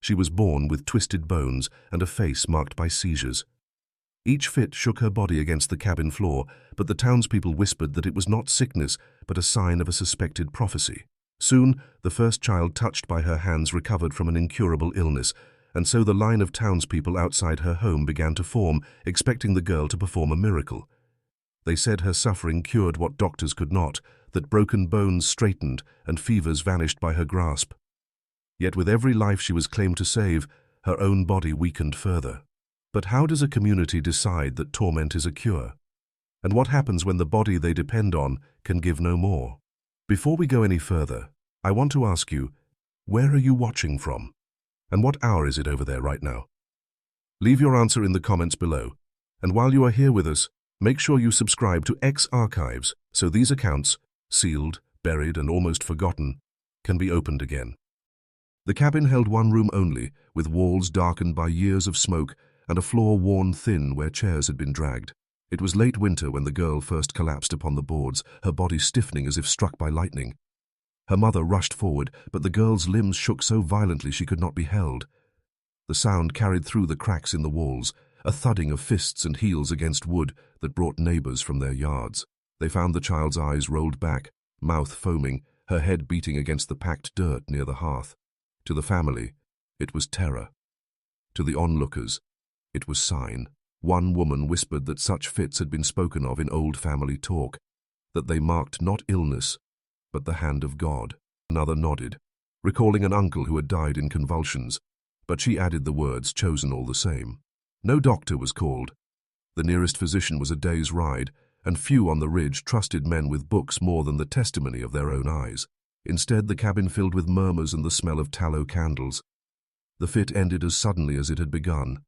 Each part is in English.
She was born with twisted bones and a face marked by seizures. Each fit shook her body against the cabin floor, but the townspeople whispered that it was not sickness, but a sign of a suspected prophecy. Soon, the first child touched by her hands recovered from an incurable illness, and so the line of townspeople outside her home began to form, expecting the girl to perform a miracle. They said her suffering cured what doctors could not, that broken bones straightened and fevers vanished by her grasp. Yet with every life she was claimed to save, her own body weakened further. But how does a community decide that torment is a cure? And what happens when the body they depend on can give no more? Before we go any further, I want to ask you, where are you watching from? And what hour is it over there right now? Leave your answer in the comments below. And while you are here with us, make sure you subscribe to X Archives so these accounts, sealed, buried, and almost forgotten, can be opened again. The cabin held one room only, with walls darkened by years of smoke and a floor worn thin where chairs had been dragged. It was late winter when the girl first collapsed upon the boards, her body stiffening as if struck by lightning. Her mother rushed forward, but the girl's limbs shook so violently she could not be held. The sound carried through the cracks in the walls, a thudding of fists and heels against wood that brought neighbors from their yards. They found the child's eyes rolled back, mouth foaming, her head beating against the packed dirt near the hearth. To the family, it was terror. To the onlookers, it was sign. One woman whispered that such fits had been spoken of in old family talk, that they marked not illness, but the hand of God. Another nodded, recalling an uncle who had died in convulsions, but she added the words chosen all the same. No doctor was called. The nearest physician was a day's ride, and few on the ridge trusted men with books more than the testimony of their own eyes. Instead, the cabin filled with murmurs and the smell of tallow candles. The fit ended as suddenly as it had begun.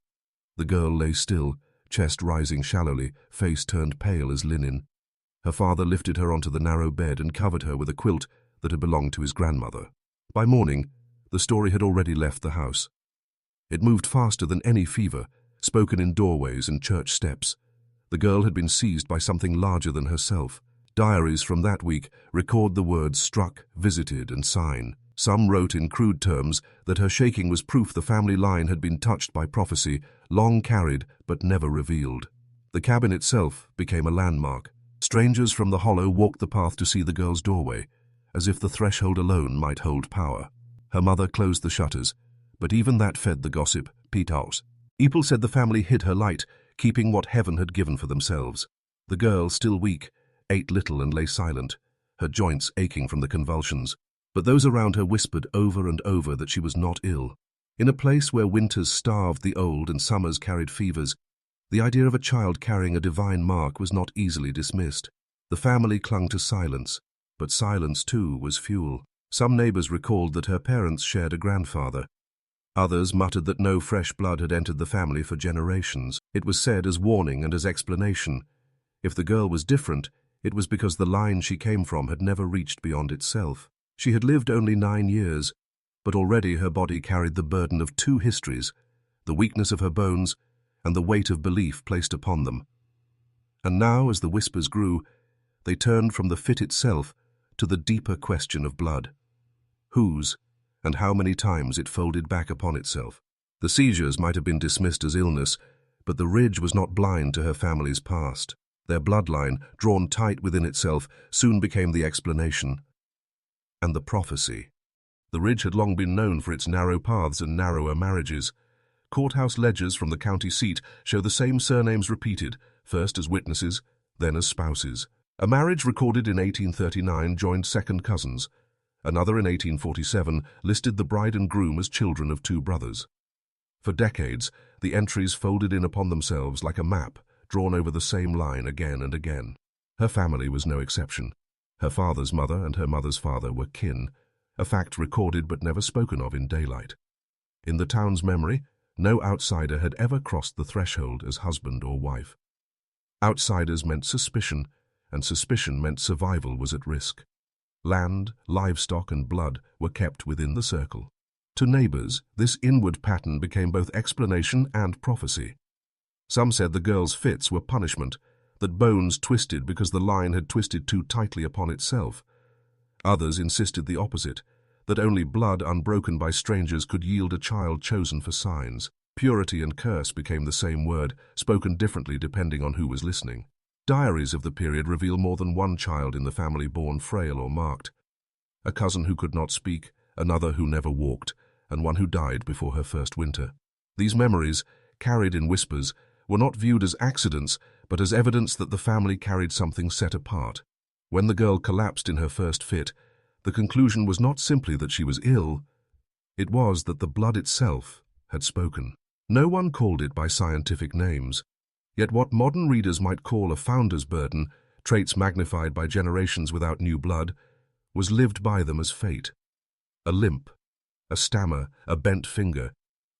The girl lay still, chest rising shallowly, face turned pale as linen. Her father lifted her onto the narrow bed and covered her with a quilt that had belonged to his grandmother. By morning, the story had already left the house. It moved faster than any fever, spoken in doorways and church steps. The girl had been seized by something larger than herself. Diaries from that week record the words struck, visited, and sign. Some wrote in crude terms that her shaking was proof the family line had been touched by prophecy, long carried but never revealed. The cabin itself became a landmark. Strangers from the hollow walked the path to see the girl's doorway, as if the threshold alone might hold power. Her mother closed the shutters, but even that fed the gossip, Peethouse. People said the family hid her light, keeping what heaven had given for themselves. The girl, still weak, ate little and lay silent, her joints aching from the convulsions. But those around her whispered over and over that she was not ill. In a place where winters starved the old and summers carried fevers, the idea of a child carrying a divine mark was not easily dismissed. The family clung to silence, but silence too was fuel. Some neighbors recalled that her parents shared a grandfather. Others muttered that no fresh blood had entered the family for generations. It was said as warning and as explanation. If the girl was different, it was because the line she came from had never reached beyond itself. She had lived only 9 years, but already her body carried the burden of 2 histories, the weakness of her bones and the weight of belief placed upon them. And now, as the whispers grew, they turned from the fit itself to the deeper question of blood. Whose, and how many times it folded back upon itself. The seizures might have been dismissed as illness, but the ridge was not blind to her family's past. Their bloodline, drawn tight within itself, soon became the explanation. And the prophecy. The ridge had long been known for its narrow paths and narrower marriages. Courthouse ledgers from the county seat show the same surnames repeated, first as witnesses, then as spouses. A marriage recorded in 1839 joined second cousins. Another in 1847 listed the bride and groom as children of 2 brothers. For decades, the entries folded in upon themselves like a map, drawn over the same line again and again. Her family was no exception. Her father's mother and her mother's father were kin, a fact recorded but never spoken of in daylight. In the town's memory, no outsider had ever crossed the threshold as husband or wife. Outsiders meant suspicion, and suspicion meant survival was at risk. Land, livestock, and blood were kept within the circle. To neighbors, this inward pattern became both explanation and prophecy. Some said the girl's fits were punishment, that bones twisted because the line had twisted too tightly upon itself. Others insisted the opposite, that only blood unbroken by strangers could yield a child chosen for signs. Purity and curse became the same word, spoken differently depending on who was listening. Diaries of the period reveal more than one child in the family born frail or marked. A cousin who could not speak, another who never walked, and one who died before her first winter. These memories, carried in whispers, were not viewed as accidents, but as evidence that the family carried something set apart. When the girl collapsed in her first fit, the conclusion was not simply that she was ill, it was that the blood itself had spoken. No one called it by scientific names, yet what modern readers might call a founder's burden, traits magnified by generations without new blood, was lived by them as fate. A limp, a stammer, a bent finger.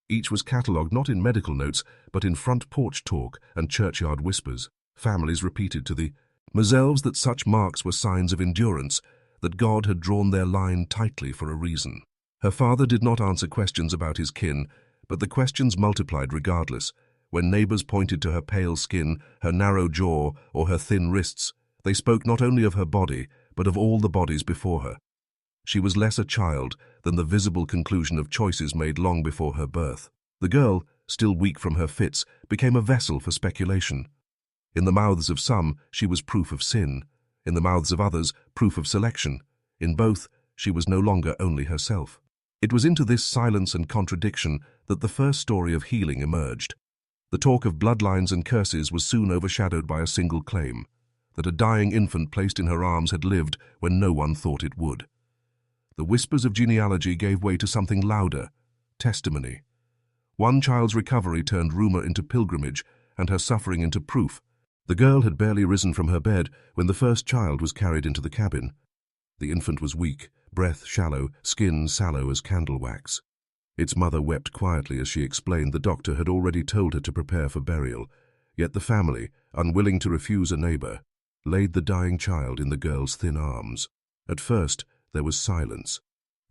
Each was catalogued not in medical notes, but in front porch talk and churchyard whispers. Families repeated to themselves that such marks were signs of endurance, that God had drawn their line tightly for a reason. Her father did not answer questions about his kin, but the questions multiplied regardless. When neighbors pointed to her pale skin, her narrow jaw, or her thin wrists, they spoke not only of her body, but of all the bodies before her. She was less a child than the visible conclusion of choices made long before her birth. The girl, still weak from her fits, became a vessel for speculation. In the mouths of some, she was proof of sin. In the mouths of others, proof of selection. In both, she was no longer only herself. It was into this silence and contradiction that the first story of healing emerged. The talk of bloodlines and curses was soon overshadowed by a single claim, that a dying infant placed in her arms had lived when no one thought it would. The whispers of genealogy gave way to something louder, testimony. One child's recovery turned rumor into pilgrimage and her suffering into proof. The girl had barely risen from her bed when the first child was carried into the cabin. The infant was weak, breath shallow, skin sallow as candle wax. Its mother wept quietly as she explained the doctor had already told her to prepare for burial, yet the family, unwilling to refuse a neighbor, laid the dying child in the girl's thin arms. At first, there was silence.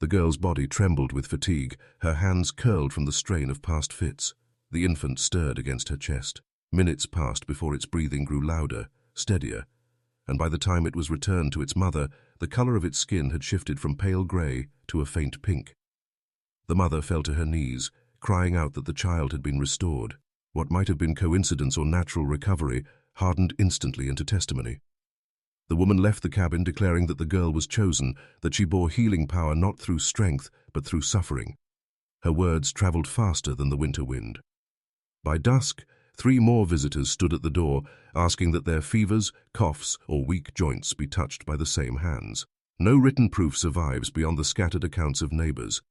The girl's body trembled with fatigue, her hands curled from the strain of past fits. The infant stirred against her chest. Minutes passed before its breathing grew louder, steadier, and by the time it was returned to its mother, the color of its skin had shifted from pale gray to a faint pink. The mother fell to her knees, crying out that the child had been restored. What might have been coincidence or natural recovery hardened instantly into testimony. The woman left the cabin declaring that the girl was chosen, that she bore healing power not through strength, but through suffering. Her words traveled faster than the winter wind. By dusk, 3 more visitors stood at the door, asking that their fevers, coughs, or weak joints be touched by the same hands. No written proof survives beyond the scattered accounts of neighbors,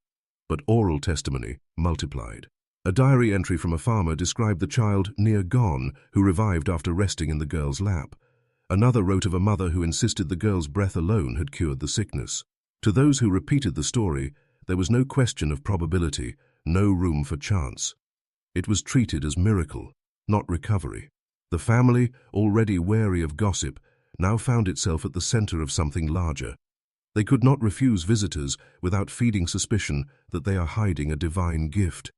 but oral testimony multiplied. A diary entry from a farmer described the child near gone, who revived after resting in the girl's lap. Another wrote of a mother who insisted the girl's breath alone had cured the sickness. To those who repeated the story, there was no question of probability, no room for chance. It was treated as miracle, not recovery. The family, already wary of gossip, now found itself at the center of something larger. They could not refuse visitors without feeding suspicion that they are hiding a divine gift.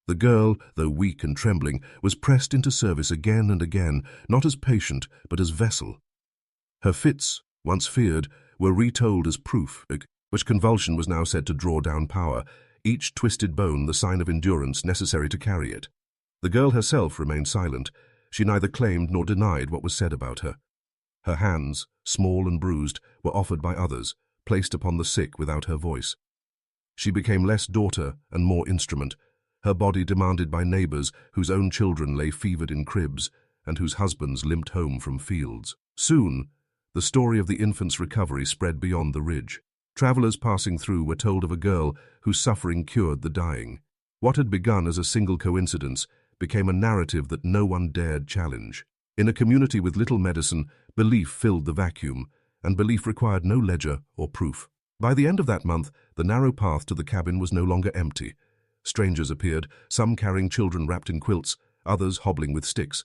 The girl, though weak and trembling, was pressed into service again and again, not as patient, but as vessel. Her fits, once feared, were retold as proof, which convulsion was now said to draw down power, each twisted bone the sign of endurance necessary to carry it. The girl herself remained silent. She neither claimed nor denied what was said about her. Her hands, small and bruised, were offered by others, placed upon the sick without her voice. She became less daughter and more instrument, her body demanded by neighbors whose own children lay fevered in cribs and whose husbands limped home from fields. Soon, the story of the infant's recovery spread beyond the ridge. Travelers passing through were told of a girl whose suffering cured the dying. What had begun as a single coincidence became a narrative that no one dared challenge. In a community with little medicine, belief filled the vacuum, and belief required no ledger or proof. By the end of that month, the narrow path to the cabin was no longer empty. Strangers appeared, some carrying children wrapped in quilts, others hobbling with sticks.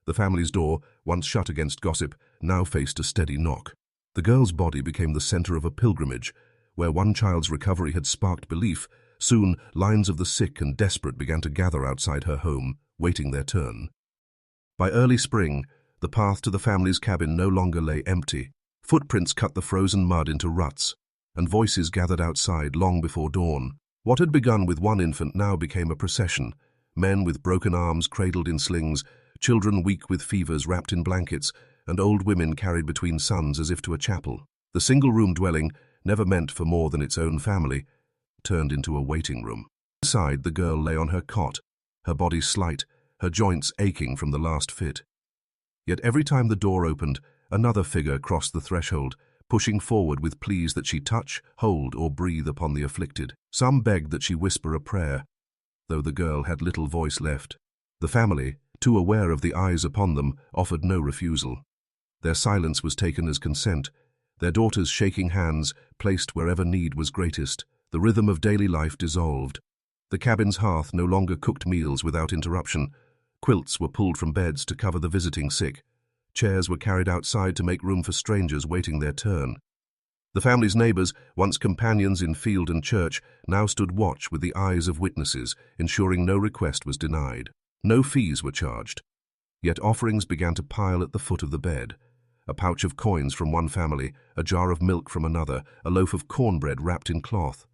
The family's door, once shut against gossip, now faced a steady knock. The girl's body became the center of a pilgrimage. Where one child's recovery had sparked belief, soon lines of the sick and desperate began to gather outside her home, waiting their turn. By early spring, the path to the family's cabin no longer lay empty. Footprints cut the frozen mud into ruts. and voices gathered outside long before dawn. What had begun with one infant now became a procession. Men with broken arms cradled in slings, children weak with fevers wrapped in blankets, and old women carried between sons as if to a chapel. The single-room dwelling, never meant for more than its own family, turned into a waiting room. Inside, the girl lay on her cot, her body slight, her joints aching from the last fit. Yet every time the door opened, another figure crossed the threshold, pushing forward with pleas that she touch, hold, or breathe upon the afflicted. Some begged that she whisper a prayer, though the girl had little voice left. The family, too aware of the eyes upon them, offered no refusal. Their silence was taken as consent, their daughters' shaking hands placed wherever need was greatest. The rhythm of daily life dissolved. The cabin's hearth no longer cooked meals without interruption. Quilts were pulled from beds to cover the visiting sick. Chairs were carried outside to make room for strangers waiting their turn. The family's neighbors, once companions in field and church, now stood watch with the eyes of witnesses, ensuring no request was denied. No fees were charged. Yet offerings began to pile at the foot of the bed. A pouch of coins from one family, a jar of milk from another, a loaf of cornbread wrapped in cloth.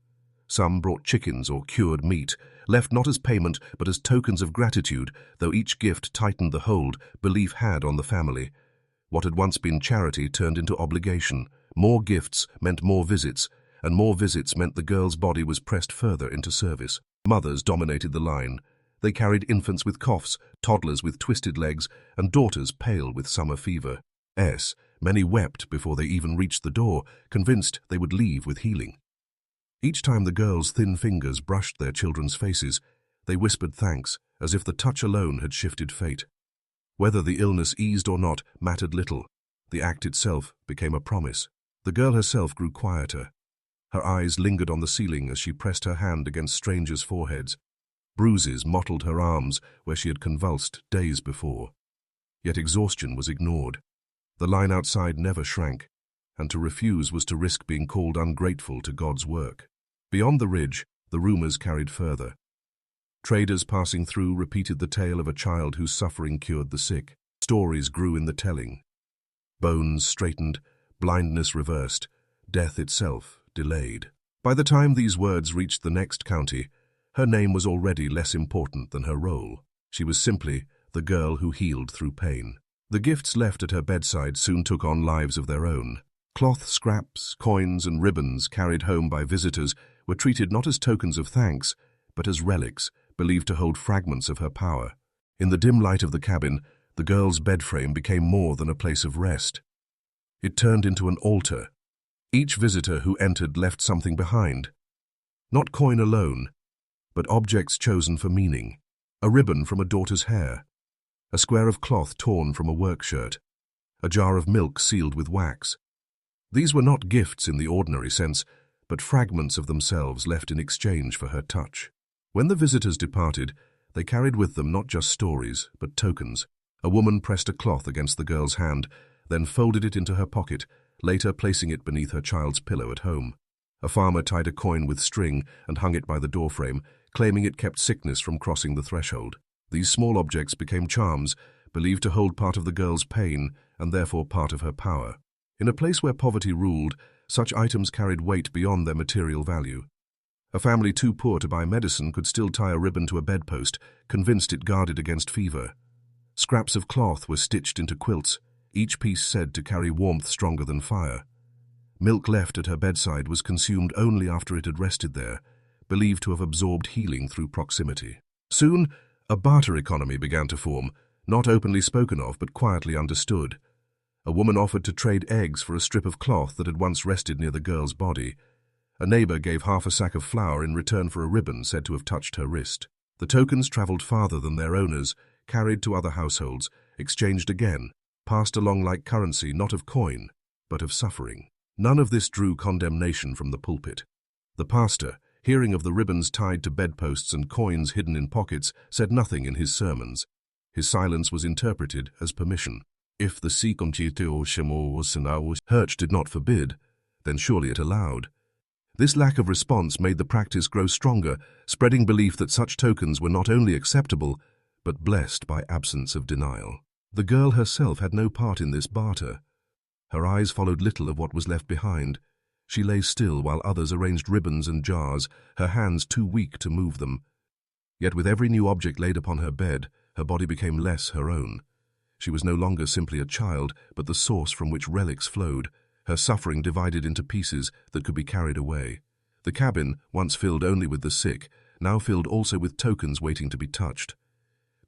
Some brought chickens or cured meat, left not as payment but as tokens of gratitude, though each gift tightened the hold belief had on the family. What had once been charity turned into obligation. More gifts meant more visits, and more visits meant the girl's body was pressed further into service. Mothers dominated the line. They carried infants with coughs, toddlers with twisted legs, and daughters pale with summer fever. Many wept before they even reached the door, convinced they would leave with healing. Each time the girl's thin fingers brushed their children's faces, they whispered thanks, as if the touch alone had shifted fate. Whether the illness eased or not mattered little. The act itself became a promise. The girl herself grew quieter. Her eyes lingered on the ceiling as she pressed her hand against strangers' foreheads. Bruises mottled her arms where she had convulsed days before. Yet exhaustion was ignored. The line outside never shrank, and to refuse was to risk being called ungrateful to God's work. Beyond the ridge, the rumors carried further. Traders passing through repeated the tale of a child whose suffering cured the sick. Stories grew in the telling. Bones straightened, blindness reversed, death itself delayed. By the time these words reached the next county, her name was already less important than her role. She was simply the girl who healed through pain. The gifts left at her bedside soon took on lives of their own. Cloth scraps, coins, and ribbons carried home by visitors were treated not as tokens of thanks, but as relics, believed to hold fragments of her power. In the dim light of the cabin, the girl's bedframe became more than a place of rest. It turned into an altar. Each visitor who entered left something behind. Not coin alone, but objects chosen for meaning. A ribbon from a daughter's hair, a square of cloth torn from a work shirt, a jar of milk sealed with wax. These were not gifts in the ordinary sense, but fragments of themselves left in exchange for her touch. When the visitors departed, they carried with them not just stories, but tokens. A woman pressed a cloth against the girl's hand, then folded it into her pocket, later placing it beneath her child's pillow at home. A farmer tied a coin with string and hung it by the doorframe, claiming it kept sickness from crossing the threshold. These small objects became charms, believed to hold part of the girl's pain and therefore part of her power. In a place where poverty ruled, such items carried weight beyond their material value. A family too poor to buy medicine could still tie a ribbon to a bedpost, convinced it guarded against fever. Scraps of cloth were stitched into quilts, each piece said to carry warmth stronger than fire. Milk left at her bedside was consumed only after it had rested there, believed to have absorbed healing through proximity. Soon, a barter economy began to form, not openly spoken of but quietly understood. A woman offered to trade eggs for a strip of cloth that had once rested near the girl's body. A neighbor gave half a sack of flour in return for a ribbon said to have touched her wrist. The tokens traveled farther than their owners, carried to other households, exchanged again, passed along like currency not of coin, but of suffering. None of this drew condemnation from the pulpit. The pastor, hearing of the ribbons tied to bedposts and coins hidden in pockets, said nothing in his sermons. His silence was interpreted as permission. If the Church did not forbid, then surely it allowed. This lack of response made the practice grow stronger, spreading belief that such tokens were not only acceptable, but blessed by absence of denial. The girl herself had no part in this barter. Her eyes followed little of what was left behind. She lay still while others arranged ribbons and jars, her hands too weak to move them. Yet with every new object laid upon her bed, her body became less her own. She was no longer simply a child, but the source from which relics flowed, her suffering divided into pieces that could be carried away. The cabin, once filled only with the sick, now filled also with tokens waiting to be touched.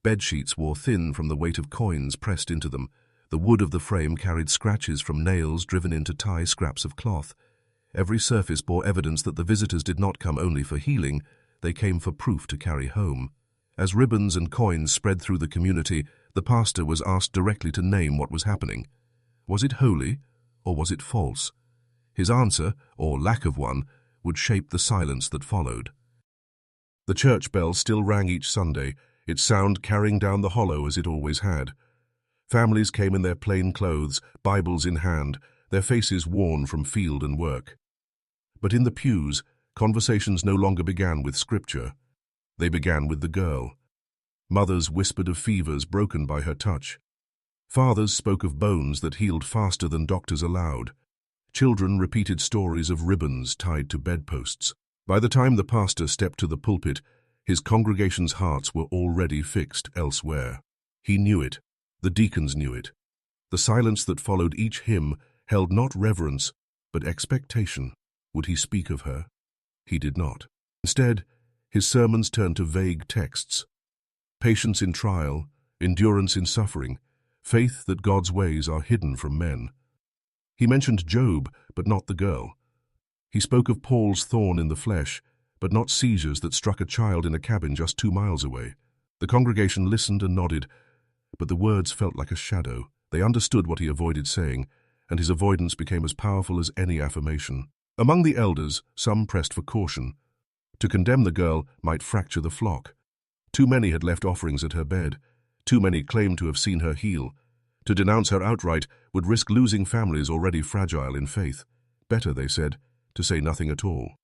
Bedsheets wore thin from the weight of coins pressed into them. The wood of the frame carried scratches from nails driven in to tie scraps of cloth. Every surface bore evidence that the visitors did not come only for healing, they came for proof to carry home. As ribbons and coins spread through the community, the pastor was asked directly to name what was happening. Was it holy, or was it false? His answer, or lack of one, would shape the silence that followed. The church bell still rang each Sunday, its sound carrying down the hollow as it always had. Families came in their plain clothes, Bibles in hand, their faces worn from field and work. But in the pews, conversations no longer began with scripture. They began with the girl. Mothers whispered of fevers broken by her touch. Fathers spoke of bones that healed faster than doctors allowed. Children repeated stories of ribbons tied to bedposts. By the time the pastor stepped to the pulpit, his congregation's hearts were already fixed elsewhere. He knew it. The deacons knew it. The silence that followed each hymn held not reverence, but expectation. Would he speak of her? He did not. Instead, his sermons turned to vague texts. Patience in trial, endurance in suffering, faith that God's ways are hidden from men. He mentioned Job, but not the girl. He spoke of Paul's thorn in the flesh, but not seizures that struck a child in a cabin just 2 miles away. The congregation listened and nodded, but the words felt like a shadow. They understood what he avoided saying, and his avoidance became as powerful as any affirmation. Among the elders, some pressed for caution. To condemn the girl might fracture the flock. Too many had left offerings at her bed. Too many claimed to have seen her heal. To denounce her outright would risk losing families already fragile in faith. Better, they said, to say nothing at all.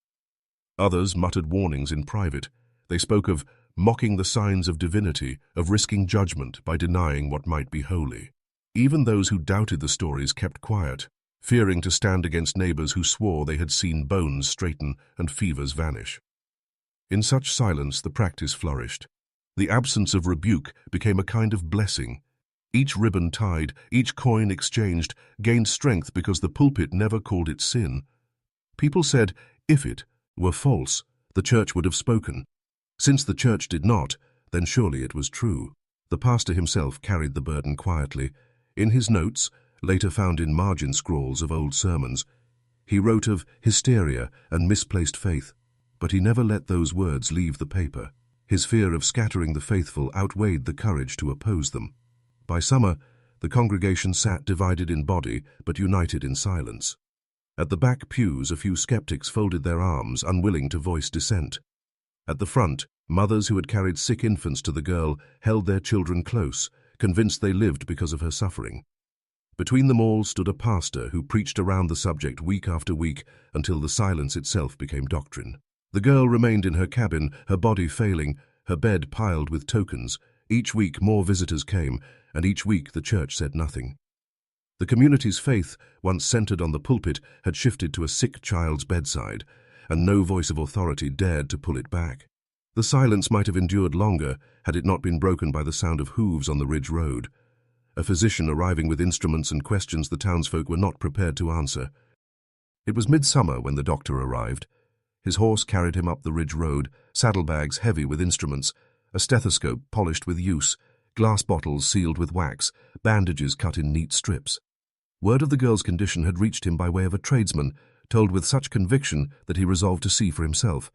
Others muttered warnings in private. They spoke of mocking the signs of divinity, of risking judgment by denying what might be holy. Even those who doubted the stories kept quiet, fearing to stand against neighbors who swore they had seen bones straighten and fevers vanish. In such silence the practice flourished. The absence of rebuke became a kind of blessing. Each ribbon tied, each coin exchanged, gained strength because the pulpit never called it sin. People said, if it were false, the church would have spoken. Since the church did not, then surely it was true. The pastor himself carried the burden quietly. In his notes, later found in margin scrawls of old sermons, he wrote of hysteria and misplaced faith, but he never let those words leave the paper. His fear of scattering the faithful outweighed the courage to oppose them. By summer, the congregation sat divided in body but united in silence. At the back pews, a few skeptics folded their arms, unwilling to voice dissent. At the front, mothers who had carried sick infants to the girl held their children close, convinced they lived because of her suffering. Between them all stood a pastor who preached around the subject week after week until the silence itself became doctrine. The girl remained in her cabin, her body failing, her bed piled with tokens. Each week more visitors came, and each week the church said nothing. The community's faith, once centered on the pulpit, had shifted to a sick child's bedside, and no voice of authority dared to pull it back. The silence might have endured longer had it not been broken by the sound of hooves on the ridge road. A physician arriving with instruments and questions the townsfolk were not prepared to answer. It was midsummer when the doctor arrived. His horse carried him up the ridge road, saddlebags heavy with instruments, a stethoscope polished with use, glass bottles sealed with wax, bandages cut in neat strips. Word of the girl's condition had reached him by way of a tradesman, told with such conviction that he resolved to see for himself.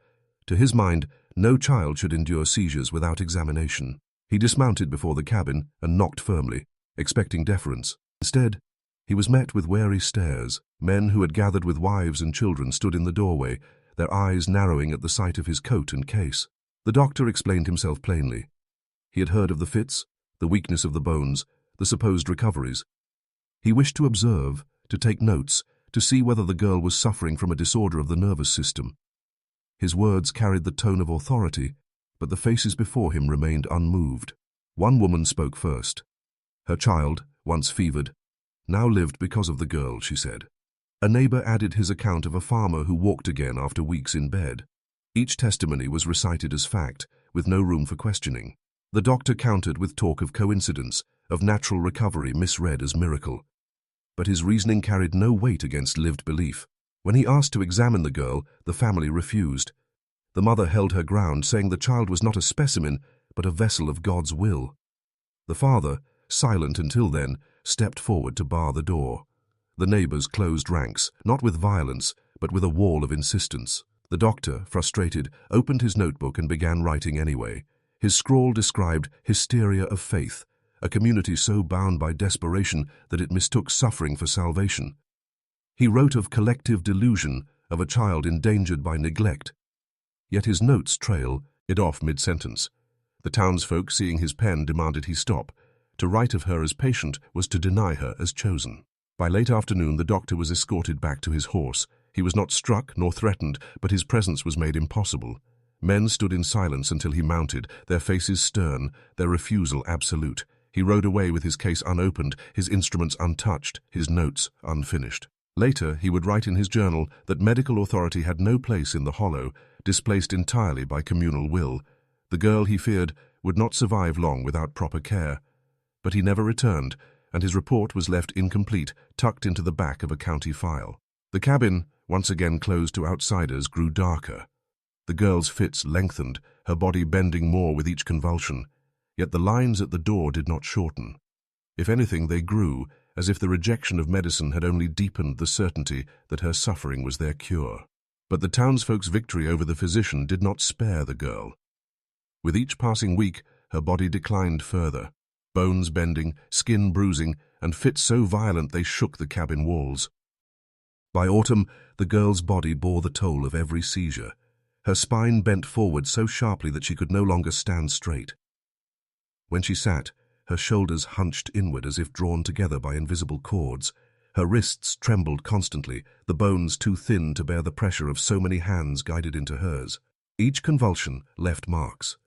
To his mind, no child should endure seizures without examination. He dismounted before the cabin and knocked firmly, expecting deference. Instead, he was met with wary stares. Men who had gathered with wives and children stood in the doorway, their eyes narrowing at the sight of his coat and case. The doctor explained himself plainly. He had heard of the fits, the weakness of the bones, the supposed recoveries. He wished to observe, to take notes, to see whether the girl was suffering from a disorder of the nervous system. His words carried the tone of authority, but the faces before him remained unmoved. One woman spoke first. Her child, once fevered, now lived because of the girl, she said. A neighbor added his account of a farmer who walked again after weeks in bed. Each testimony was recited as fact, with no room for questioning. The doctor countered with talk of coincidence, of natural recovery misread as miracle. But his reasoning carried no weight against lived belief. When he asked to examine the girl, the family refused. The mother held her ground, saying the child was not a specimen, but a vessel of God's will. The father, silent until then, stepped forward to bar the door. The neighbors closed ranks, not with violence, but with a wall of insistence. The doctor, frustrated, opened his notebook and began writing anyway. His scrawl described hysteria of faith, a community so bound by desperation that it mistook suffering for salvation. He wrote of collective delusion, of a child endangered by neglect. Yet his notes trail it off mid-sentence. The townsfolk, seeing his pen, demanded he stop. To write of her as patient was to deny her as chosen. By late afternoon, the doctor was escorted back to his horse. He was not struck nor threatened, but his presence was made impossible. Men stood in silence until he mounted, their faces stern, their refusal absolute. He rode away with his case unopened, his instruments untouched, his notes unfinished. Later, he would write in his journal that medical authority had no place in the hollow, displaced entirely by communal will. The girl, he feared, would not survive long without proper care. But he never returned, and his report was left incomplete, tucked into the back of a county file. The cabin, once again closed to outsiders, grew darker. The girl's fits lengthened, her body bending more with each convulsion. Yet the lines at the door did not shorten. If anything, they grew, as if the rejection of medicine had only deepened the certainty that her suffering was their cure. But the townsfolk's victory over the physician did not spare the girl. With each passing week, her body declined further, bones bending, skin bruising, and fits so violent they shook the cabin walls. By autumn, the girl's body bore the toll of every seizure. Her spine bent forward so sharply that she could no longer stand straight. When she sat, her shoulders hunched inward as if drawn together by invisible cords. Her wrists trembled constantly, the bones too thin to bear the pressure of so many hands guided into hers. Each convulsion left marks.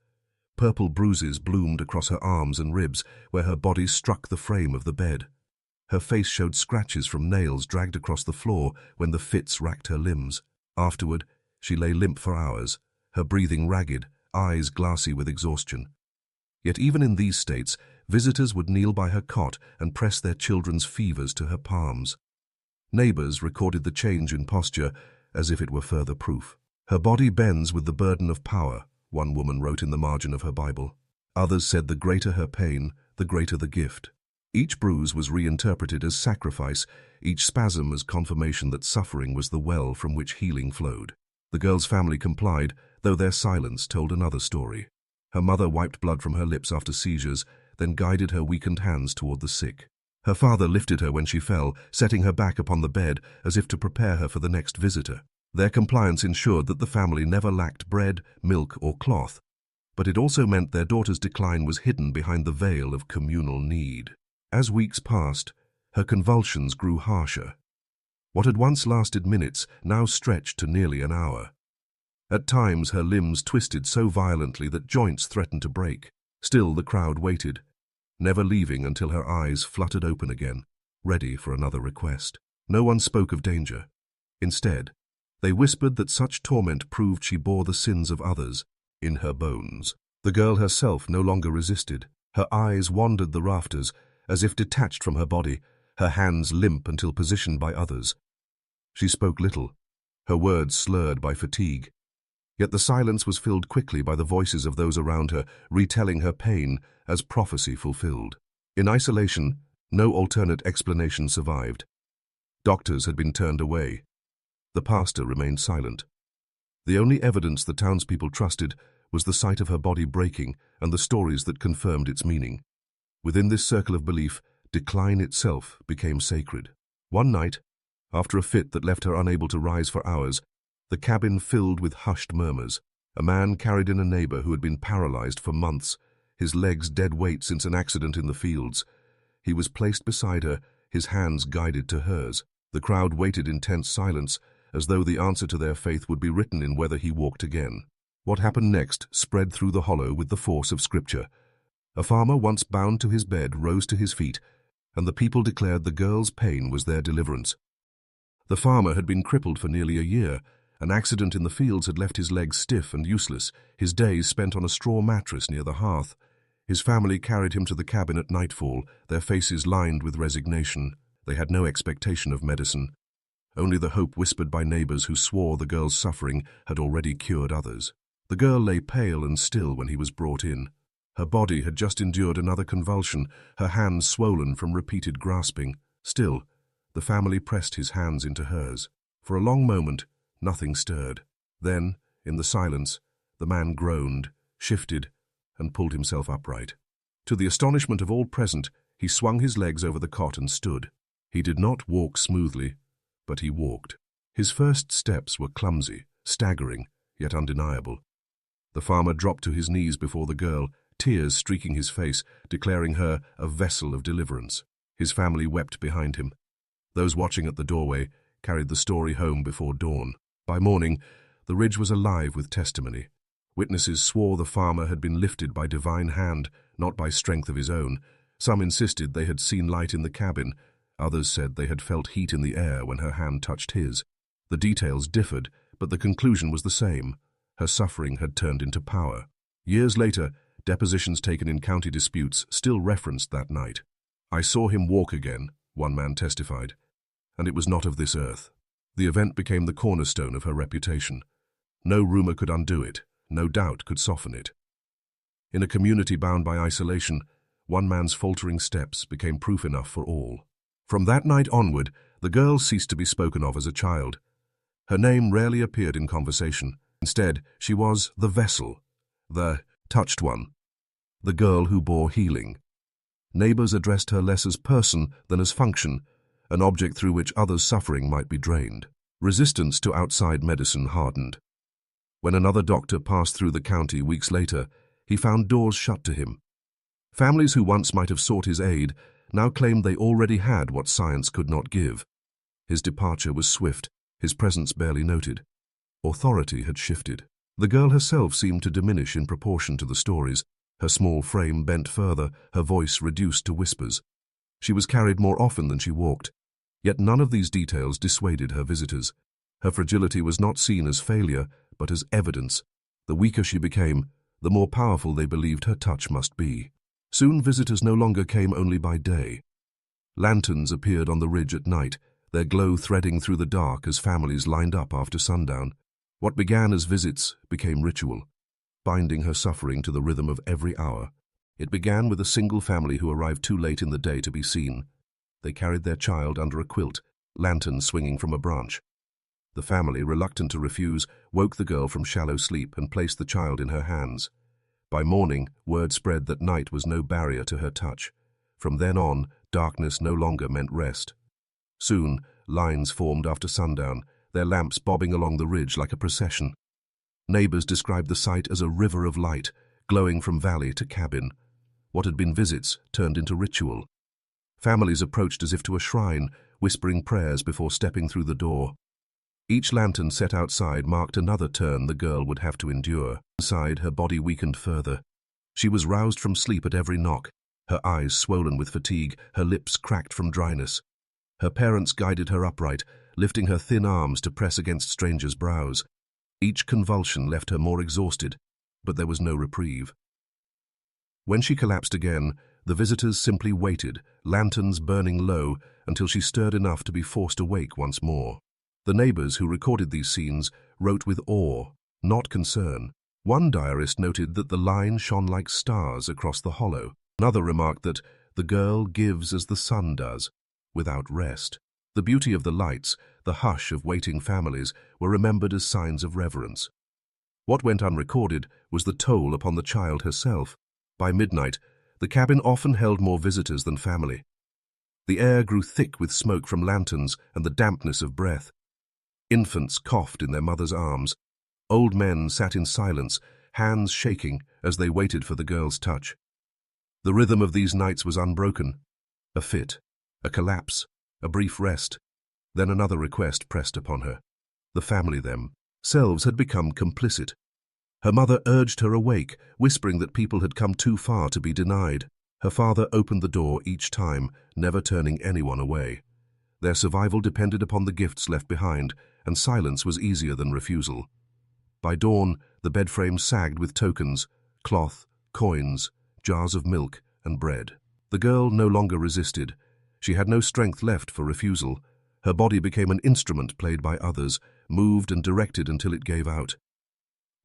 Purple bruises bloomed across her arms and ribs where her body struck the frame of the bed. Her face showed scratches from nails dragged across the floor when the fits racked her limbs. Afterward, she lay limp for hours, her breathing ragged, eyes glassy with exhaustion. Yet even in these states, visitors would kneel by her cot and press their children's fevers to her palms. Neighbors recorded the change in posture as if it were further proof. Her body bends with the burden of power, one woman wrote in the margin of her Bible. Others said the greater her pain, the greater the gift. Each bruise was reinterpreted as sacrifice, each spasm as confirmation that suffering was the well from which healing flowed. The girl's family complied, though their silence told another story. Her mother wiped blood from her lips after seizures, then guided her weakened hands toward the sick. Her father lifted her when she fell, setting her back upon the bed as if to prepare her for the next visitor. Their compliance ensured that the family never lacked bread, milk, or cloth, but it also meant their daughter's decline was hidden behind the veil of communal need. As weeks passed, her convulsions grew harsher. What had once lasted minutes now stretched to nearly an hour. At times her limbs twisted so violently that joints threatened to break. Still the crowd waited, never leaving until her eyes fluttered open again, ready for another request. No one spoke of danger. Instead, they whispered that such torment proved she bore the sins of others in her bones. The girl herself no longer resisted. Her eyes wandered the rafters, as if detached from her body, her hands limp until positioned by others. She spoke little, her words slurred by fatigue. Yet the silence was filled quickly by the voices of those around her, retelling her pain as prophecy fulfilled. In isolation, no alternate explanation survived. Doctors had been turned away. The pastor remained silent. The only evidence the townspeople trusted was the sight of her body breaking and the stories that confirmed its meaning. Within this circle of belief, decline itself became sacred. One night, after a fit that left her unable to rise for hours, the cabin filled with hushed murmurs. A man carried in a neighbor who had been paralyzed for months, his legs dead weight since an accident in the fields. He was placed beside her, his hands guided to hers. The crowd waited in tense silence, as though the answer to their faith would be written in whether he walked again. What happened next spread through the hollow with the force of Scripture. A farmer once bound to his bed rose to his feet, and the people declared the girl's pain was their deliverance. The farmer had been crippled for nearly a year. An accident in the fields had left his legs stiff and useless, his days spent on a straw mattress near the hearth. His family carried him to the cabin at nightfall, their faces lined with resignation. They had no expectation of medicine. Only the hope whispered by neighbors who swore the girl's suffering had already cured others. The girl lay pale and still when he was brought in. Her body had just endured another convulsion, her hands swollen from repeated grasping. Still, the family pressed his hands into hers. For a long moment, nothing stirred. Then, in the silence, the man groaned, shifted, and pulled himself upright. To the astonishment of all present, he swung his legs over the cot and stood. He did not walk smoothly, but he walked. His first steps were clumsy, staggering, yet undeniable. The farmer dropped to his knees before the girl, tears streaking his face, declaring her a vessel of deliverance. His family wept behind him. Those watching at the doorway carried the story home before dawn. By morning, the ridge was alive with testimony. Witnesses swore the farmer had been lifted by divine hand, not by strength of his own. Some insisted they had seen light in the cabin. Others said they had felt heat in the air when her hand touched his. The details differed, but the conclusion was the same. Her suffering had turned into power. Years later, depositions taken in county disputes still referenced that night. "I saw him walk again," one man testified, "and it was not of this earth." The event became the cornerstone of her reputation. No rumor could undo it, no doubt could soften it. In a community bound by isolation, one man's faltering steps became proof enough for all. From that night onward, the girl ceased to be spoken of as a child. Her name rarely appeared in conversation. Instead, she was the vessel, the touched one, the girl who bore healing. Neighbors addressed her less as person than as function, an object through which others' suffering might be drained. Resistance to outside medicine hardened. When another doctor passed through the county weeks later, he found doors shut to him. Families who once might have sought his aid now claimed they already had what science could not give. His departure was swift, his presence barely noted. Authority had shifted. The girl herself seemed to diminish in proportion to the stories. Her small frame bent further, her voice reduced to whispers. She was carried more often than she walked. Yet none of these details dissuaded her visitors. Her fragility was not seen as failure, but as evidence. The weaker she became, the more powerful they believed her touch must be. Soon visitors no longer came only by day. Lanterns appeared on the ridge at night, their glow threading through the dark as families lined up after sundown. What began as visits became ritual, binding her suffering to the rhythm of every hour. It began with a single family who arrived too late in the day to be seen. They carried their child under a quilt, lanterns swinging from a branch. The family, reluctant to refuse, woke the girl from shallow sleep and placed the child in her hands. By morning, word spread that night was no barrier to her touch. From then on, darkness no longer meant rest. Soon, lines formed after sundown, their lamps bobbing along the ridge like a procession. Neighbors described the sight as a river of light, glowing from valley to cabin. What had been visits turned into ritual. Families approached as if to a shrine, whispering prayers before stepping through the door. Each lantern set outside marked another turn the girl would have to endure. Inside, her body weakened further. She was roused from sleep at every knock, her eyes swollen with fatigue, her lips cracked from dryness. Her parents guided her upright, lifting her thin arms to press against strangers' brows. Each convulsion left her more exhausted, but there was no reprieve. When she collapsed again, the visitors simply waited, lanterns burning low, until she stirred enough to be forced awake once more. The neighbors who recorded these scenes wrote with awe, not concern. One diarist noted that the line shone like stars across the hollow. Another remarked that the girl gives as the sun does, without rest. The beauty of the lights, the hush of waiting families, were remembered as signs of reverence. What went unrecorded was the toll upon the child herself. By midnight, the cabin often held more visitors than family. The air grew thick with smoke from lanterns and the dampness of breath. Infants coughed in their mothers' arms. Old men sat in silence, hands shaking as they waited for the girl's touch. The rhythm of these nights was unbroken. A fit, a collapse, a brief rest, then another request pressed upon her. The family themselves had become complicit. Her mother urged her awake, whispering that people had come too far to be denied. Her father opened the door each time, never turning anyone away. Their survival depended upon the gifts left behind, and silence was easier than refusal. By dawn, the bed frames sagged with tokens, cloth, coins, jars of milk, and bread. The girl no longer resisted. She had no strength left for refusal. Her body became an instrument played by others, moved and directed until it gave out.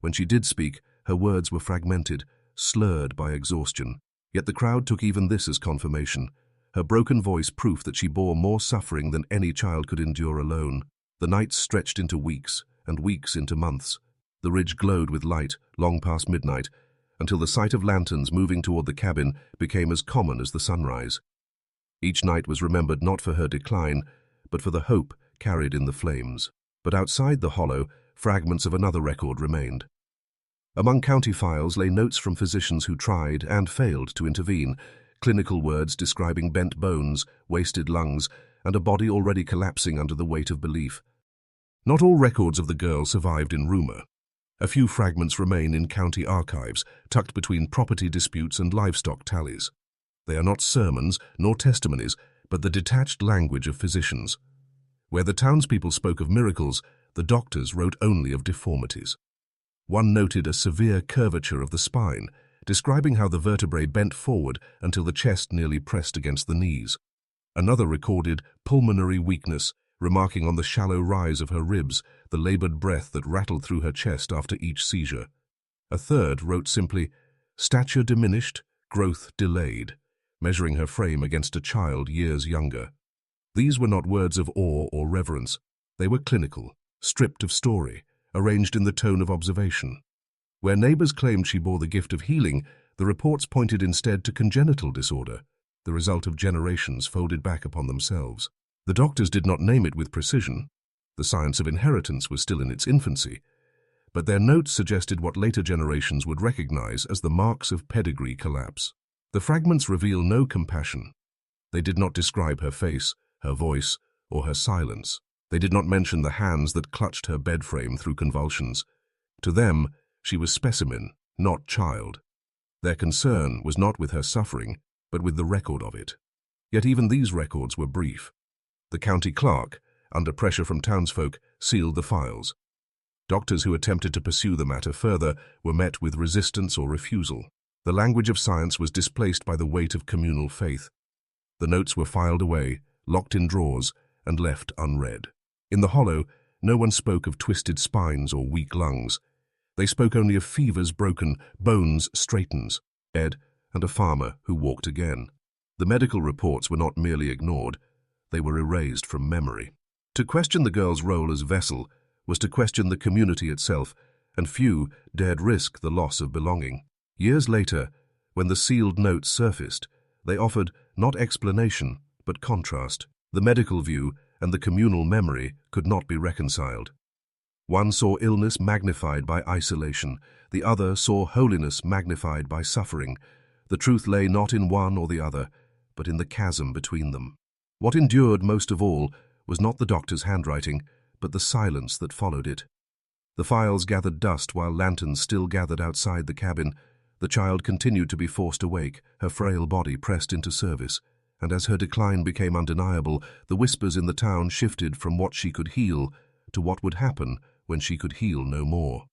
When she did speak, her words were fragmented, slurred by exhaustion. Yet the crowd took even this as confirmation. Her broken voice proof that she bore more suffering than any child could endure alone. The nights stretched into weeks, and weeks into months. The ridge glowed with light, long past midnight, until the sight of lanterns moving toward the cabin became as common as the sunrise. Each night was remembered not for her decline, but for the hope carried in the flames. But outside the hollow, fragments of another record remained. Among county files lay notes from physicians who tried and failed to intervene, clinical words describing bent bones, wasted lungs, and a body already collapsing under the weight of belief. Not all records of the girl survived in rumor. A few fragments remain in county archives, tucked between property disputes and livestock tallies. They are not sermons nor testimonies, but the detached language of physicians. Where the townspeople spoke of miracles, the doctors wrote only of deformities. One noted a severe curvature of the spine, describing how the vertebrae bent forward until the chest nearly pressed against the knees. Another recorded pulmonary weakness, remarking on the shallow rise of her ribs, the labored breath that rattled through her chest after each seizure. A third wrote simply, "Stature diminished, growth delayed," measuring her frame against a child years younger. These were not words of awe or reverence. They were clinical, stripped of story, arranged in the tone of observation. Where neighbors claimed she bore the gift of healing, the reports pointed instead to congenital disorder, the result of generations folded back upon themselves. The doctors did not name it with precision. The science of inheritance was still in its infancy, but their notes suggested what later generations would recognize as the marks of pedigree collapse. The fragments reveal no compassion. They did not describe her face, her voice, or her silence. They did not mention the hands that clutched her bed frame through convulsions. To them, she was specimen, not child. Their concern was not with her suffering, but with the record of it. Yet even these records were brief. The county clerk, under pressure from townsfolk, sealed the files. Doctors who attempted to pursue the matter further were met with resistance or refusal. The language of science was displaced by the weight of communal faith. The notes were filed away, locked in drawers, and left unread. In the hollow, no one spoke of twisted spines or weak lungs. They spoke only of fevers broken, bones straightens, dead, and a farmer who walked again. The medical reports were not merely ignored, they were erased from memory. To question the girl's role as vessel was to question the community itself, and few dared risk the loss of belonging. Years later, when the sealed notes surfaced, they offered not explanation, but contrast. The medical view and the communal memory could not be reconciled. One saw illness magnified by isolation, the other saw holiness magnified by suffering. The truth lay not in one or the other, but in the chasm between them. What endured most of all was not the doctor's handwriting, but the silence that followed it. The files gathered dust while lanterns still gathered outside the cabin. The child continued to be forced awake, her frail body pressed into service, and as her decline became undeniable, the whispers in the town shifted from what she could heal to what would happen when she could heal no more.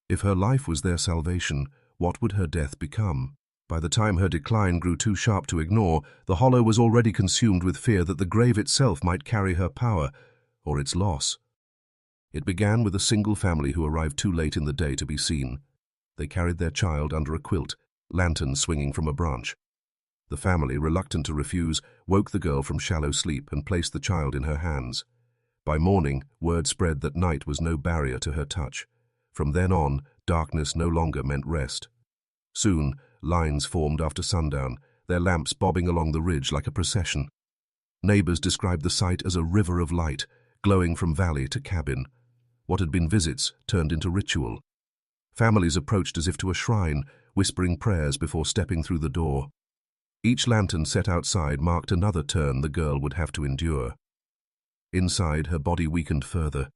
If her life was their salvation, what would her death become? By the time her decline grew too sharp to ignore, the hollow was already consumed with fear that the grave itself might carry her power, or its loss. It began with a single family who arrived too late in the day to be seen. They carried their child under a quilt, lanterns swinging from a branch. The family, reluctant to refuse, woke the girl from shallow sleep and placed the child in her hands. By morning, word spread that night was no barrier to her touch. From then on, darkness no longer meant rest. Soon, lines formed after sundown, their lamps bobbing along the ridge like a procession. Neighbors described the sight as a river of light, glowing from valley to cabin. What had been visits turned into ritual. Families approached as if to a shrine, whispering prayers before stepping through the door. Each lantern set outside marked another turn the girl would have to endure. Inside, her body weakened further.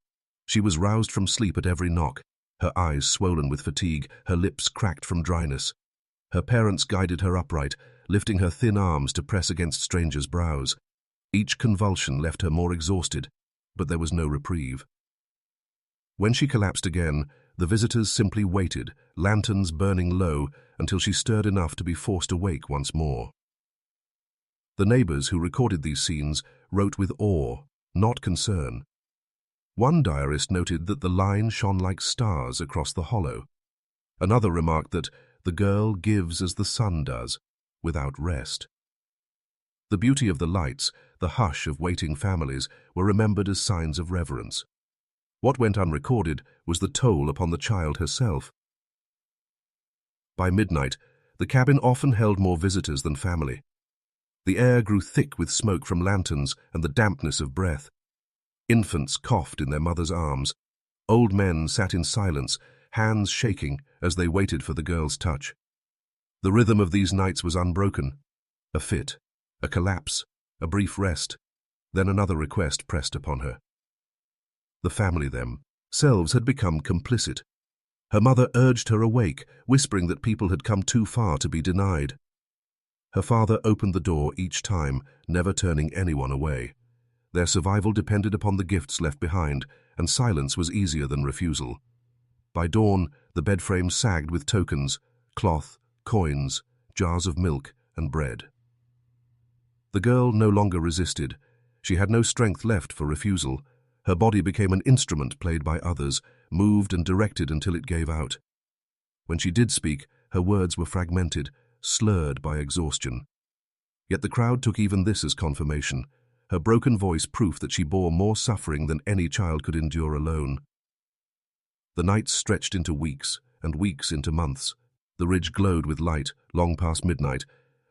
She was roused from sleep at every knock, her eyes swollen with fatigue, her lips cracked from dryness. Her parents guided her upright, lifting her thin arms to press against strangers' brows. Each convulsion left her more exhausted, but there was no reprieve. When she collapsed again, the visitors simply waited, lanterns burning low, until she stirred enough to be forced awake once more. The neighbors who recorded these scenes wrote with awe, not concern. One diarist noted that the line shone like stars across the hollow. Another remarked that the girl gives as the sun does, without rest. The beauty of the lights, the hush of waiting families, were remembered as signs of reverence. What went unrecorded was the toll upon the child herself. By midnight, the cabin often held more visitors than family. The air grew thick with smoke from lanterns and the dampness of breath. Infants coughed in their mothers' arms. Old men sat in silence, hands shaking as they waited for the girl's touch. The rhythm of these nights was unbroken. A fit, a collapse, a brief rest, then another request pressed upon her. The family themselves had become complicit. Her mother urged her awake, whispering that people had come too far to be denied. Her father opened the door each time, never turning anyone away. Their survival depended upon the gifts left behind, and silence was easier than refusal. By dawn, the bed frame sagged with tokens, cloth, coins, jars of milk, and bread. The girl no longer resisted. She had no strength left for refusal. Her body became an instrument played by others, moved and directed until it gave out. When she did speak, her words were fragmented, slurred by exhaustion. Yet the crowd took even this as confirmation, her broken voice proof that she bore more suffering than any child could endure alone. The nights stretched into weeks, and weeks into months. The ridge glowed with light, long past midnight,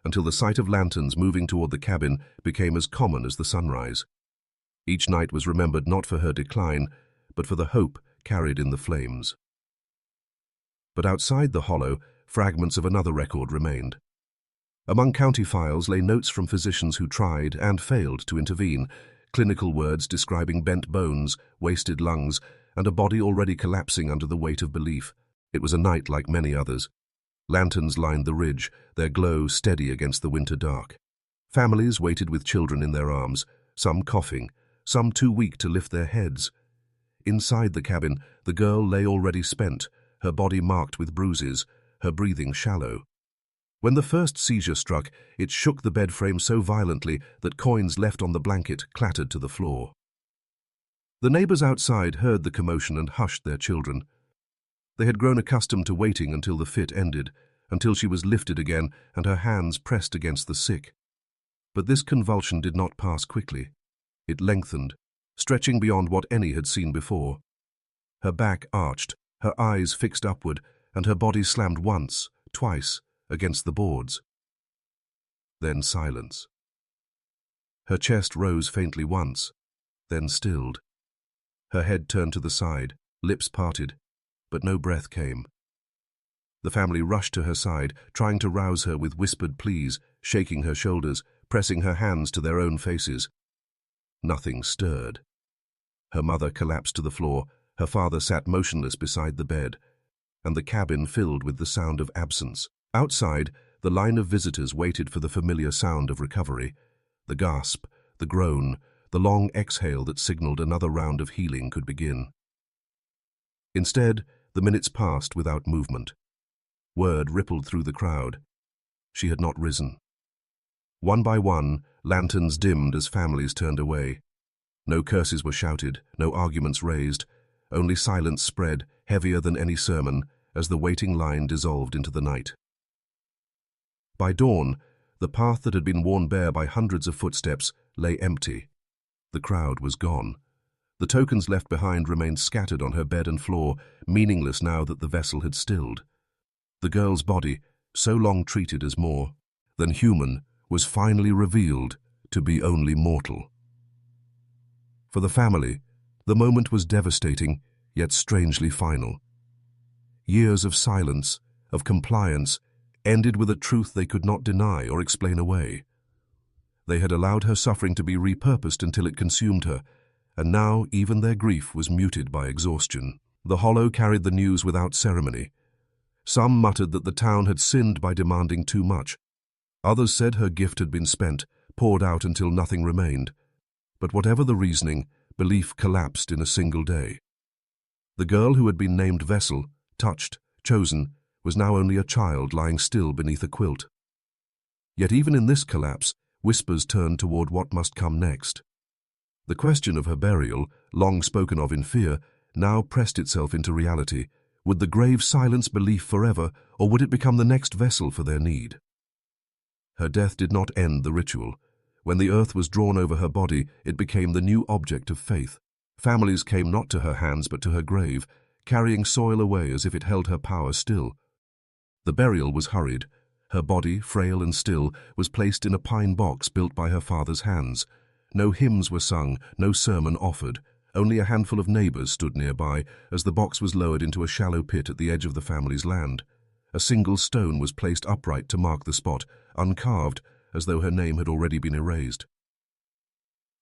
until the sight of lanterns moving toward the cabin became as common as the sunrise. Each night was remembered not for her decline, but for the hope carried in the flames. But outside the hollow, fragments of another record remained. Among county files lay notes from physicians who tried and failed to intervene, clinical words describing bent bones, wasted lungs, and a body already collapsing under the weight of belief. It was a night like many others. Lanterns lined the ridge, their glow steady against the winter dark. Families waited with children in their arms, some coughing, some too weak to lift their heads. Inside the cabin, the girl lay already spent, her body marked with bruises, her breathing shallow. When the first seizure struck, it shook the bed frame so violently that coins left on the blanket clattered to the floor. The neighbors outside heard the commotion and hushed their children. They had grown accustomed to waiting until the fit ended, until she was lifted again and her hands pressed against the sick. But this convulsion did not pass quickly. It lengthened, stretching beyond what any had seen before. Her back arched, her eyes fixed upward, and her body slammed once, twice, against the boards. Then silence. Her chest rose faintly once, then stilled. Her head turned to the side, lips parted, but no breath came. The family rushed to her side, trying to rouse her with whispered pleas, shaking her shoulders, pressing her hands to their own faces. Nothing stirred. Her mother collapsed to the floor, her father sat motionless beside the bed, and the cabin filled with the sound of absence. Outside, the line of visitors waited for the familiar sound of recovery, the gasp, the groan, the long exhale that signaled another round of healing could begin. Instead, the minutes passed without movement. Word rippled through the crowd. She had not risen. One by one, lanterns dimmed as families turned away. No curses were shouted, no arguments raised, only silence spread, heavier than any sermon, as the waiting line dissolved into the night. By dawn, the path that had been worn bare by hundreds of footsteps lay empty. The crowd was gone. The tokens left behind remained scattered on her bed and floor, meaningless now that the vessel had stilled. The girl's body, so long treated as more than human, was finally revealed to be only mortal. For the family, the moment was devastating, yet strangely final. Years of silence, of compliance, ended with a truth they could not deny or explain away. They had allowed her suffering to be repurposed until it consumed her, and now even their grief was muted by exhaustion. The hollow carried the news without ceremony. Some muttered that the town had sinned by demanding too much. Others said her gift had been spent, poured out until nothing remained. But whatever the reasoning, belief collapsed in a single day. The girl who had been named Vessel, touched, chosen, was now only a child lying still beneath a quilt. Yet even in this collapse, whispers turned toward what must come next. The question of her burial, long spoken of in fear, now pressed itself into reality. Would the grave silence belief forever, or would it become the next vessel for their need? Her death did not end the ritual. When the earth was drawn over her body, it became the new object of faith. Families came not to her hands but to her grave, carrying soil away as if it held her power still. The burial was hurried. Her body, frail and still, was placed in a pine box built by her father's hands. No hymns were sung, no sermon offered. Only a handful of neighbors stood nearby as the box was lowered into a shallow pit at the edge of the family's land. A single stone was placed upright to mark the spot, uncarved, as though her name had already been erased.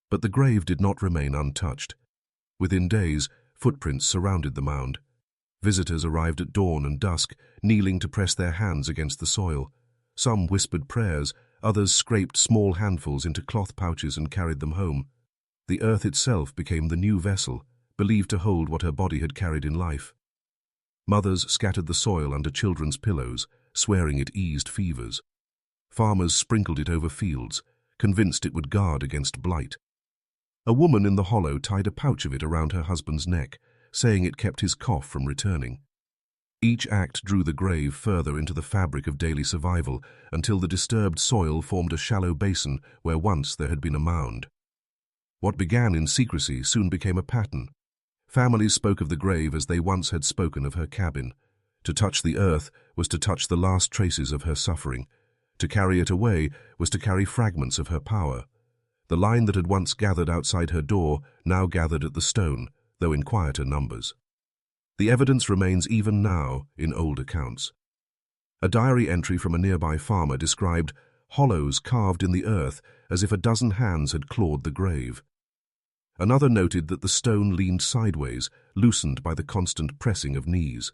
But the grave did not remain untouched. Within days, footprints surrounded the mound. Visitors arrived at dawn and dusk, kneeling to press their hands against the soil. Some whispered prayers, others scraped small handfuls into cloth pouches and carried them home. The earth itself became the new vessel, believed to hold what her body had carried in life. Mothers scattered the soil under children's pillows, swearing it eased fevers. Farmers sprinkled it over fields, convinced it would guard against blight. A woman in the hollow tied a pouch of it around her husband's neck, saying it kept his cough from returning. Each act drew the grave further into the fabric of daily survival until the disturbed soil formed a shallow basin where once there had been a mound. What began in secrecy soon became a pattern. Families spoke of the grave as they once had spoken of her cabin. To touch the earth was to touch the last traces of her suffering. To carry it away was to carry fragments of her power. The line that had once gathered outside her door now gathered at the stone, though in quieter numbers. The evidence remains even now in old accounts. A diary entry from a nearby farmer described hollows carved in the earth as if a dozen hands had clawed the grave. Another noted that the stone leaned sideways, loosened by the constant pressing of knees.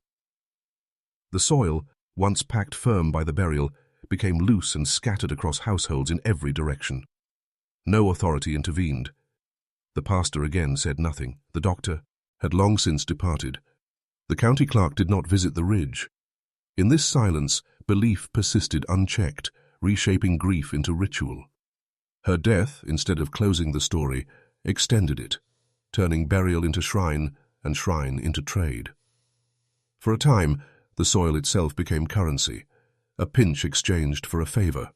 The soil, once packed firm by the burial, became loose and scattered across households in every direction. No authority intervened. The pastor again said nothing. The doctor had long since departed. The county clerk did not visit the ridge. In this silence, belief persisted unchecked, reshaping grief into ritual. Her death, instead of closing the story, extended it, turning burial into shrine and shrine into trade. For a time, the soil itself became currency, a pinch exchanged for a favor,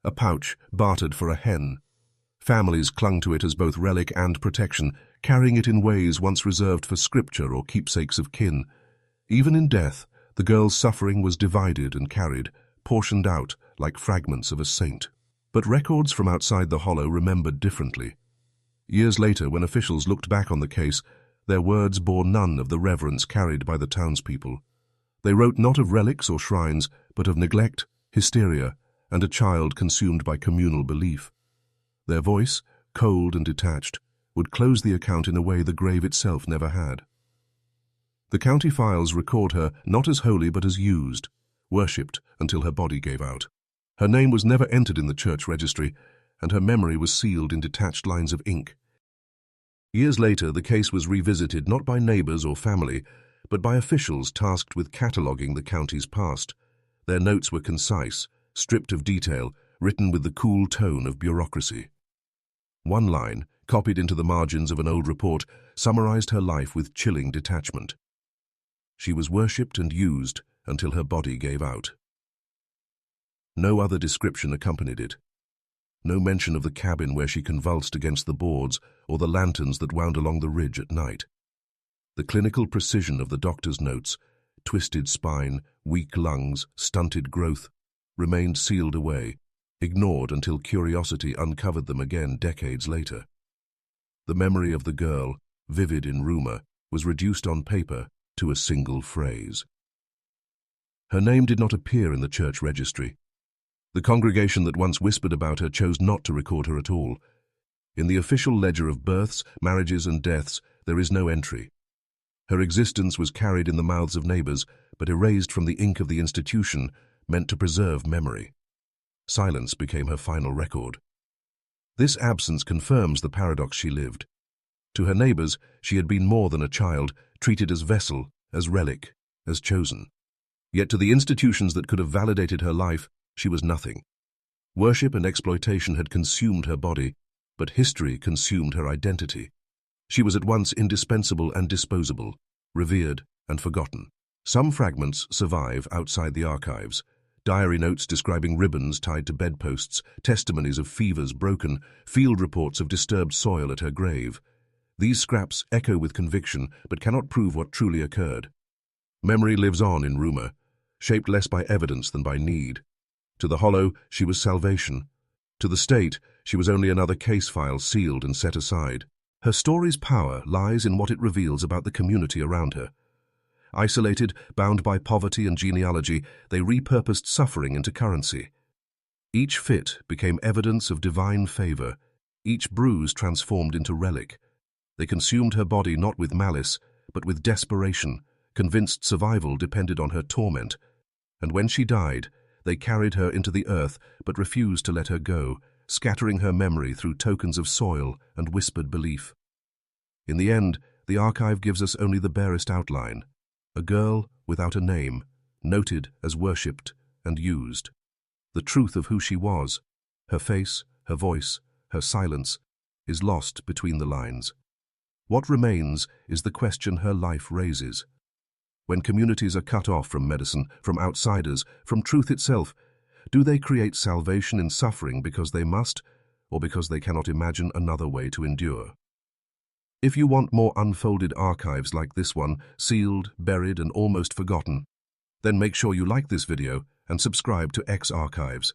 a pouch bartered for a hen. Families clung to it as both relic and protection, carrying it in ways once reserved for scripture or keepsakes of kin. Even in death, the girl's suffering was divided and carried, portioned out like fragments of a saint. But records from outside the hollow remembered differently. Years later, when officials looked back on the case, their words bore none of the reverence carried by the townspeople. They wrote not of relics or shrines, but of neglect, hysteria, and a child consumed by communal belief. Their voice, cold and detached, would close the account in a way the grave itself never had. The county files record her not as holy but as used, worshipped until her body gave out. Her name was never entered in the church registry, and her memory was sealed in detached lines of ink. Years later, the case was revisited not by neighbors or family, but by officials tasked with cataloguing the county's past. Their notes were concise, stripped of detail, written with the cool tone of bureaucracy. One line, copied into the margins of an old report, summarized her life with chilling detachment. She was worshipped and used until her body gave out. No other description accompanied it. No mention of the cabin where she convulsed against the boards or the lanterns that wound along the ridge at night. The clinical precision of the doctor's notes, twisted spine, weak lungs, stunted growth, remained sealed away, ignored until curiosity uncovered them again decades later. The memory of the girl, vivid in rumor, was reduced on paper to a single phrase. Her name did not appear in the church registry. The congregation that once whispered about her chose not to record her at all. In the official ledger of births, marriages, and deaths, there is no entry. Her existence was carried in the mouths of neighbors, but erased from the ink of the institution, meant to preserve memory. Silence became her final record. This absence confirms the paradox she lived. To her neighbors, she had been more than a child, treated as vessel, as relic, as chosen. Yet to the institutions that could have validated her life, she was nothing. Worship and exploitation had consumed her body, but history consumed her identity. She was at once indispensable and disposable, revered and forgotten. Some fragments survive outside the archives. Diary notes describing ribbons tied to bedposts, testimonies of fevers broken, field reports of disturbed soil at her grave. These scraps echo with conviction, but cannot prove what truly occurred. Memory lives on in rumor, shaped less by evidence than by need. To the hollow, she was salvation. To the state, she was only another case file sealed and set aside. Her story's power lies in what it reveals about the community around her. Isolated, bound by poverty and genealogy, they repurposed suffering into currency. Each fit became evidence of divine favor, each bruise transformed into relic. They consumed her body not with malice, but with desperation, convinced survival depended on her torment. And when she died, they carried her into the earth, but refused to let her go, scattering her memory through tokens of soil and whispered belief. In the end, the archive gives us only the barest outline. A girl without a name, noted as worshipped and used. The truth of who she was, her face, her voice, her silence, is lost between the lines. What remains is the question her life raises. When communities are cut off from medicine, from outsiders, from truth itself, do they create salvation in suffering because they must, or because they cannot imagine another way to endure? If you want more unfolded archives like this one, sealed, buried, and almost forgotten, then make sure you like this video and subscribe to X Archives.